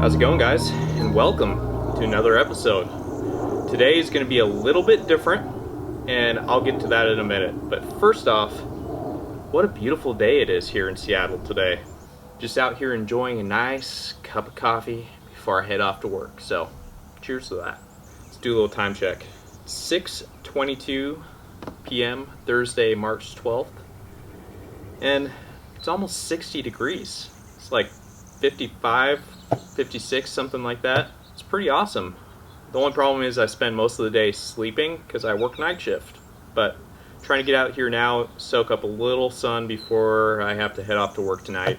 How's it going, guys? And welcome to another episode. Today is going to be a little bit different, and I'll get to that in a minute. But first off, what a beautiful day it is here in Seattle today. Just out here enjoying a nice cup of coffee before I head off to work. So, cheers to that. Let's do a little time check. 6:22 p.m. Thursday, March 12th. And it's almost 60 degrees. It's like 55, 56, something like that. It's pretty awesome. The only problem is I spend most of the day sleeping because I work night shift. But trying to get out here now, soak up a little sun before I have to head off to work tonight,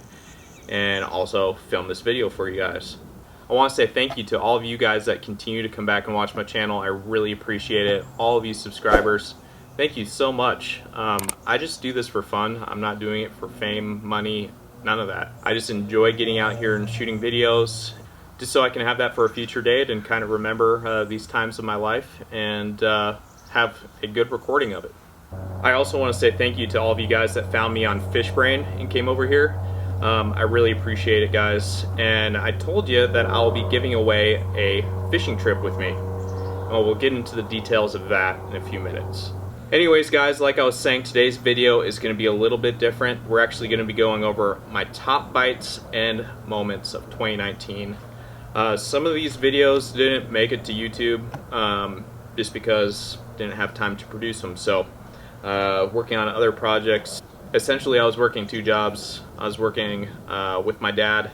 and also film this video for you guys. I want to say thank you to all of you guys that continue to come back and watch my channel. I really appreciate it. All of you subscribers, thank you so much. I just do this for fun. I'm not doing it for fame, money, none of that. I just enjoy getting out here and shooting videos just so I can have that for a future date and kind of remember these times of my life and have a good recording of it. I also want to say thank you to all of you guys that found me on Fishbrain and came over here. I really appreciate it, guys. And I told you that I'll be giving away a fishing trip with me. Well, we'll get into the details of that in a few minutes. Anyways, guys, like I was saying, today's video is going to be a little bit different. We're actually going to be going over my top bites and moments of 2019. Some of these videos didn't make it to YouTube just because I didn't have time to produce them. So, working on other projects. Essentially, I was working two jobs. I was working with my dad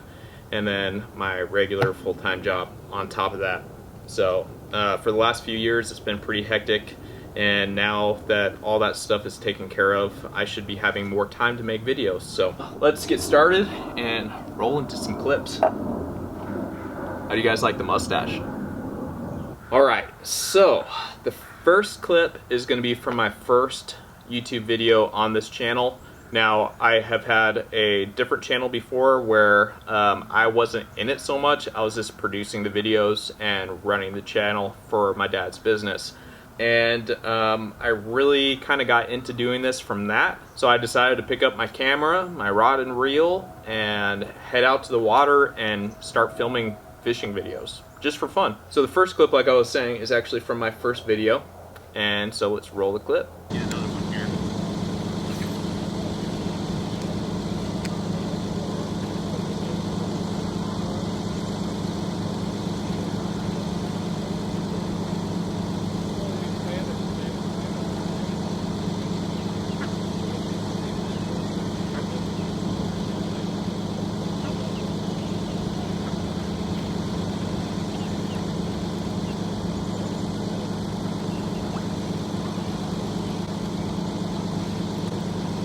and then my regular full-time job on top of that. So, for the last few years, it's been pretty hectic. And now that all that stuff is taken care of, I should be having more time to make videos. So let's get started and roll into some clips. How do you guys like the mustache? Alright, so the first clip is going to be from my first YouTube video on this channel. Now, I have had a different channel before where I wasn't in it so much. I was just producing the videos and running the channel for my dad's business. And I really kind of got into doing this from that. So I decided to pick up my camera, my rod and reel, and head out to the water and start filming fishing videos, just for fun. So the first clip, like I was saying, is actually from my first video. And so let's roll the clip. Get another one here.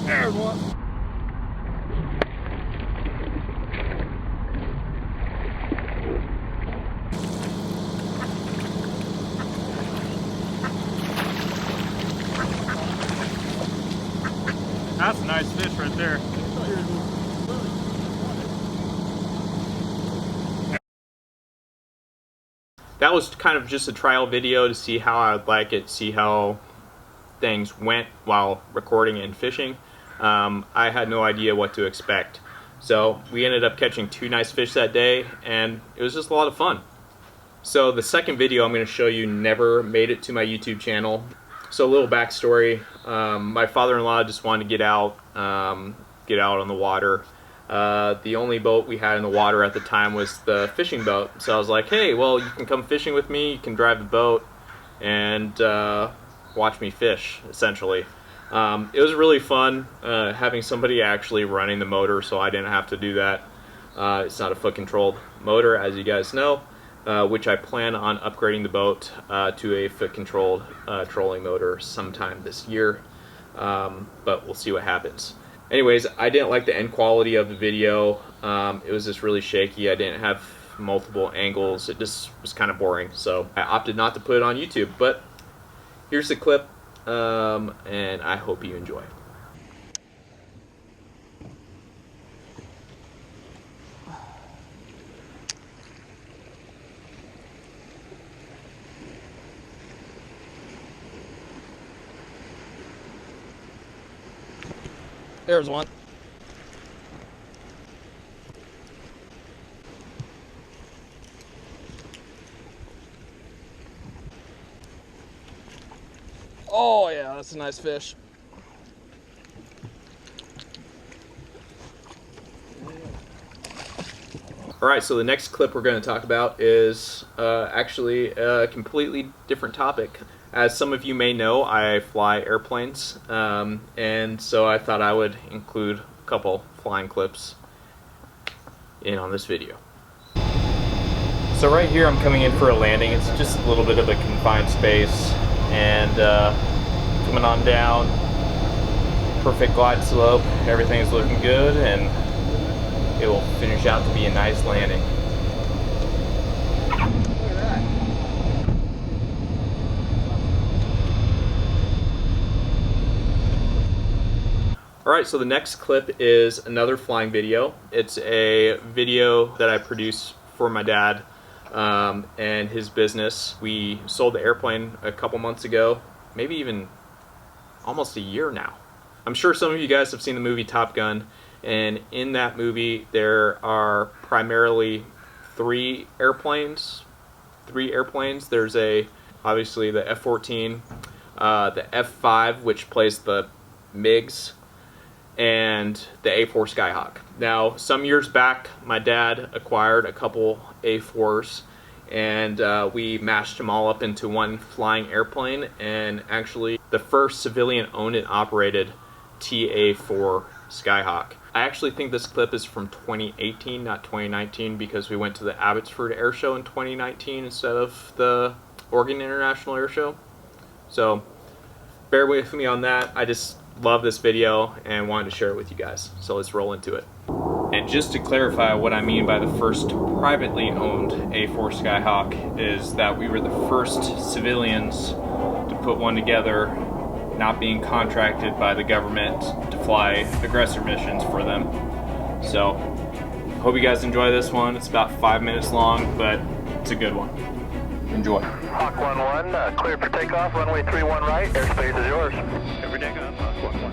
There's one. That's a nice fish right there. That was kind of just a trial video to see how I would like it, see how things went while recording and fishing. I had no idea what to expect. So we ended up catching two nice fish that day, and it was just a lot of fun. So the second video I'm going to show you never made it to my YouTube channel. So a little backstory. My father-in-law just wanted to get out on the water. The only boat we had in the water at the time was the fishing boat. So I was like, hey, well, you can come fishing with me, you can drive the boat, and watch me fish, essentially. It was really fun having somebody actually running the motor, so I didn't have to do that. It's not a foot-controlled motor, as you guys know, which I plan on upgrading the boat to a foot-controlled trolling motor sometime this year, but we'll see what happens. Anyways, I didn't like the end quality of the video. It was just really shaky. I didn't have multiple angles. It just was kind of boring, so I opted not to put it on YouTube. But here's the clip, and I hope you enjoy. There's one. Oh yeah, that's a nice fish. Alright, so the next clip we're going to talk about is actually a completely different topic. As some of you may know, I fly airplanes, and so I thought I would include a couple flying clips in on this video. So right here I'm coming in for a landing. It's just a little bit of a confined space, and coming on down, perfect glide slope, everything's looking good, and it will finish out to be a nice landing. Look at that. Alright, so the next clip is another flying video. It's a video that I produced for my dad and his business. We sold the airplane a couple months ago, maybe even almost a year now. I'm sure some of you guys have seen the movie Top Gun, and in that movie there are primarily three airplanes. There's obviously the F-14, the F-5, which plays the MiGs, and the A4 Skyhawk. Now, some years back, my dad acquired a couple A4s, and we mashed them all up into one flying airplane, and actually the first civilian owned and operated TA4 Skyhawk. I actually think this clip is from 2018, not 2019, because we went to the Abbotsford Air Show in 2019 instead of the Oregon International Air Show. So bear with me on that. I just love this video and wanted to share it with you guys. So let's roll into it. And just to clarify what I mean by the first privately owned A4 Skyhawk is that we were the first civilians to put one together, not being contracted by the government to fly aggressor missions for them. So hope you guys enjoy this one. It's about 5 minutes long, but it's a good one. Enjoy. Hawk 1-1, clear for takeoff, runway 31 right, airspace is yours. Every day up, Hawk 1-1.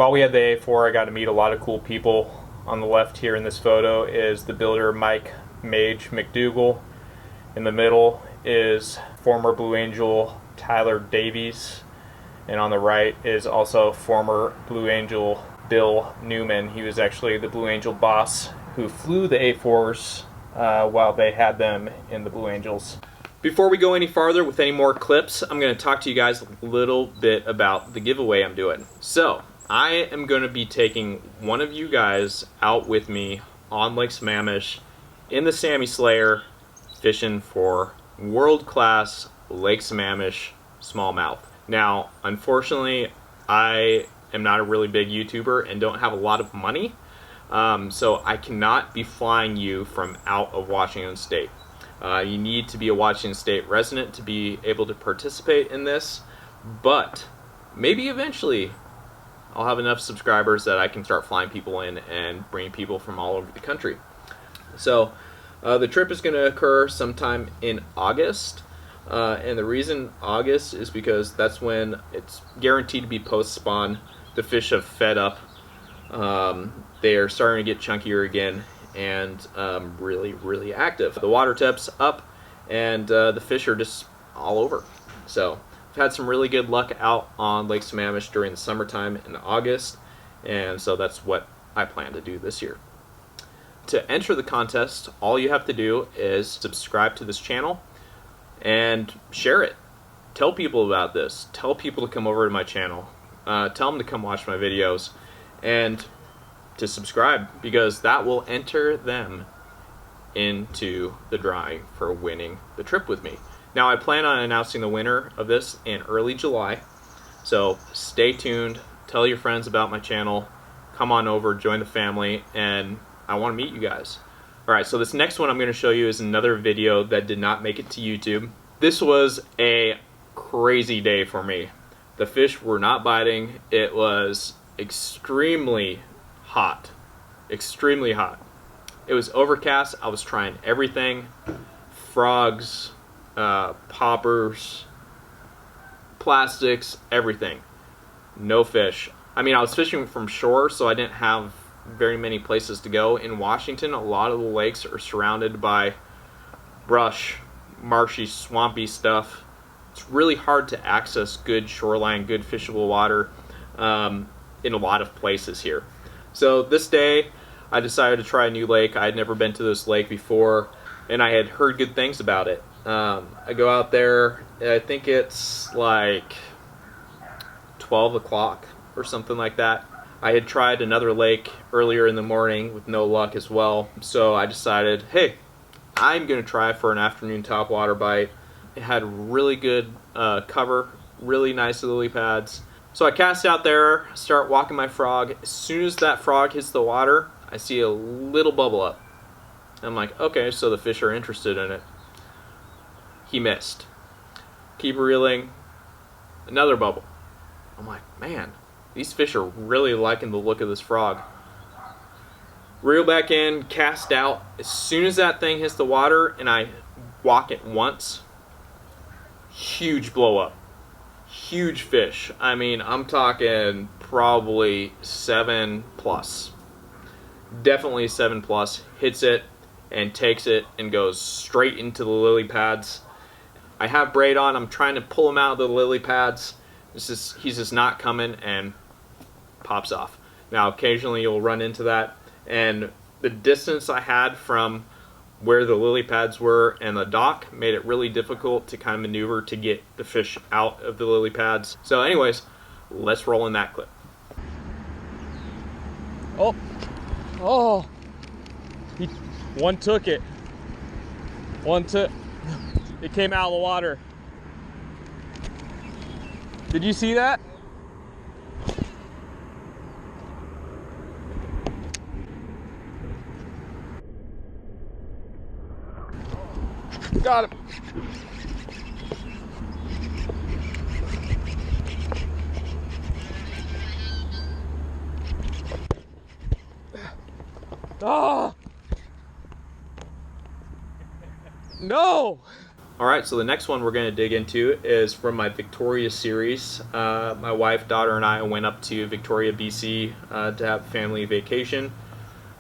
While we had the A4, I got to meet a lot of cool people. On the left here in this photo is the builder Mike Mage McDougal. In the middle is former Blue Angel Tyler Davies. And on the right is also former Blue Angel Bill Newman. He was actually the Blue Angel boss who flew the A4s while they had them in the Blue Angels. Before we go any farther with any more clips, I'm going to talk to you guys a little bit about the giveaway I'm doing. So, I am going to be taking one of you guys out with me on Lake Sammamish in the Sammy Slayer fishing for world-class Lake Sammamish smallmouth. Now, unfortunately, I am not a really big YouTuber and don't have a lot of money, so I cannot be flying you from out of Washington State. You need to be a Washington State resident to be able to participate in this, but maybe eventually I'll have enough subscribers that I can start flying people in and bringing people from all over the country. So the trip is going to occur sometime in August, and the reason August is because that's when it's guaranteed to be post-spawn. The fish have fed up. They are starting to get chunkier again and really active. The water temp's up and the fish are just all over. So I've had some really good luck out on Lake Sammamish during the summertime in August, and so that's what I plan to do this year. To enter the contest, all you have to do is subscribe to this channel and share it. Tell people about this. Tell people to come over to my channel. Tell them to come watch my videos and to subscribe, because that will enter them into the drawing for winning the trip with me. Now, I plan on announcing the winner of this in early July, so stay tuned. Tell your friends about my channel. Come on over, join the family, and I want to meet you guys. Alright, so this next one I'm going to show you is another video that did not make it to YouTube. This was a crazy day for me. The fish were not biting. It was extremely hot. Extremely hot. It was overcast. I was trying everything. Frogs, poppers, plastics, everything. No fish. I mean, I was fishing from shore, so I didn't have very many places to go. In Washington, a lot of the lakes are surrounded by brush, marshy, swampy stuff. It's really hard to access good shoreline, good fishable water in a lot of places here. So this day, I decided to try a new lake. I had never been to this lake before, and I had heard good things about it. I go out there, I think it's like 12 o'clock or something like that. I had tried another lake earlier in the morning with no luck as well, so I decided, hey, I'm going to try for an afternoon topwater bite. It had really good cover, really nice lily pads. So I cast out there, start walking my frog. As soon as that frog hits the water, I see a little bubble up. I'm like, okay, so the fish are interested in it. He missed. Keep reeling, another bubble. I'm like, man, these fish are really liking the look of this frog. Reel back in, cast out. As soon as that thing hits the water and I walk it once, huge blow up. Huge fish. I mean, I'm talking probably 7 plus. Definitely 7 plus. Hits it and takes it and goes straight into the lily pads. I have braid on. I'm trying to pull him out of the lily pads. He's just not coming and pops off. Now, occasionally you'll run into that, and the distance I had from where the lily pads were and the dock made it really difficult to kind of maneuver to get the fish out of the lily pads. So anyways, let's roll in that clip. Oh, one took it. It came out of the water. Did you see that? Got him. Ah! No! Alright, so the next one we're going to dig into is from my Victoria series. My wife, daughter, and I went up to Victoria, BC to have a family vacation.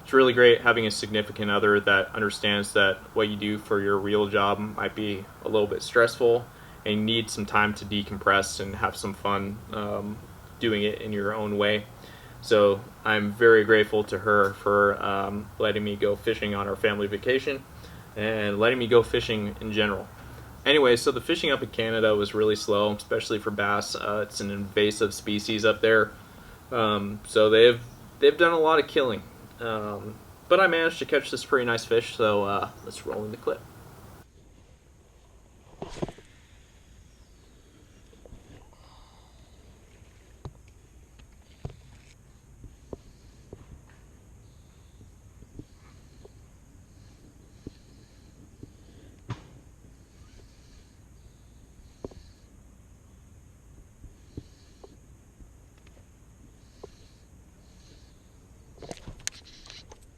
It's really great having a significant other that understands that what you do for your real job might be a little bit stressful and you need some time to decompress and have some fun doing it in your own way. So I'm very grateful to her for letting me go fishing on our family vacation and letting me go fishing in general. Anyway, so the fishing up in Canada was really slow, especially for bass. It's an invasive species up there, so they've done a lot of killing. But I managed to catch this pretty nice fish, so let's roll in the clip.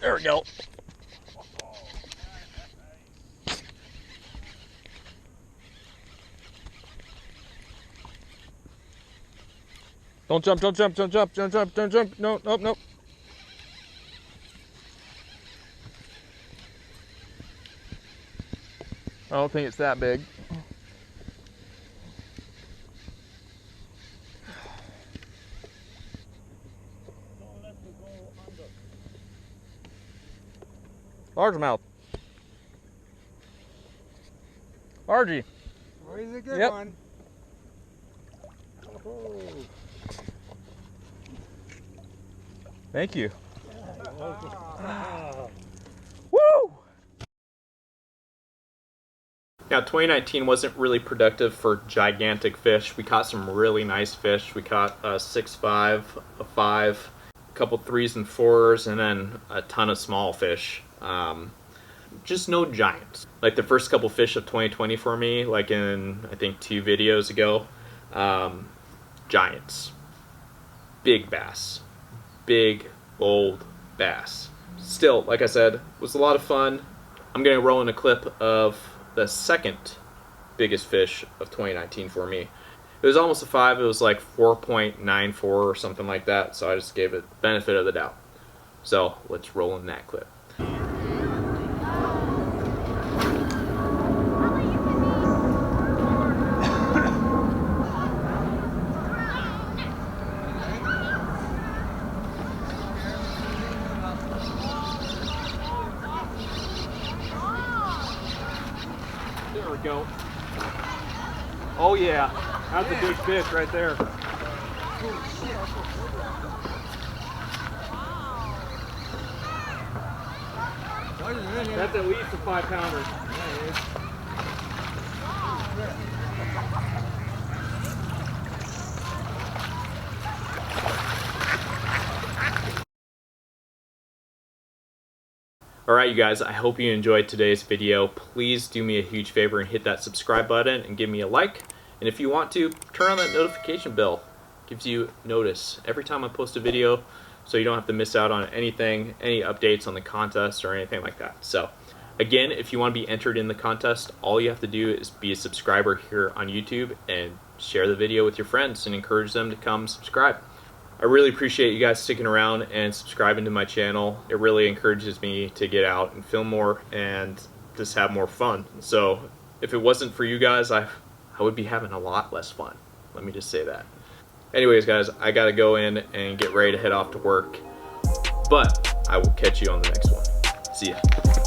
There we go. Don't jump, don't jump, don't jump, don't jump, don't jump. No, nope, nope. I don't think it's that big. Largemouth. Argy. Oh, he's a good Yep. one. Oh. Thank you. Woo! Now, 2019 wasn't really productive for gigantic fish. We caught some really nice fish. We caught a 6.5, a 5, a couple 3s and 4s, and then a ton of small fish. Just no giants. Like the first couple fish of 2020 for me, like in I think 2 videos ago, giants, big bass, big bold bass. Still, like I said, was a lot of fun. I'm gonna roll in a clip of the second biggest fish of 2019 for me. It was almost a 5. It was like 4.94 or something like that. So I just gave it the benefit of the doubt. So let's roll in that clip. There we go. Oh yeah, that's a big fish right there. That's at least a 5-pounder. Alright you guys, I hope you enjoyed today's video. Please do me a huge favor and hit that subscribe button and give me a like. And if you want to, turn on that notification bell. It gives you notice every time I post a video so you don't have to miss out on anything, any updates on the contest or anything like that. So again, if you want to be entered in the contest, all you have to do is be a subscriber here on YouTube and share the video with your friends and encourage them to come subscribe. I really appreciate you guys sticking around and subscribing to my channel. It really encourages me to get out and film more and just have more fun. So if it wasn't for you guys, I would be having a lot less fun. Let me just say that. Anyways guys, I gotta go in and get ready to head off to work. But I will catch you on the next one. See ya.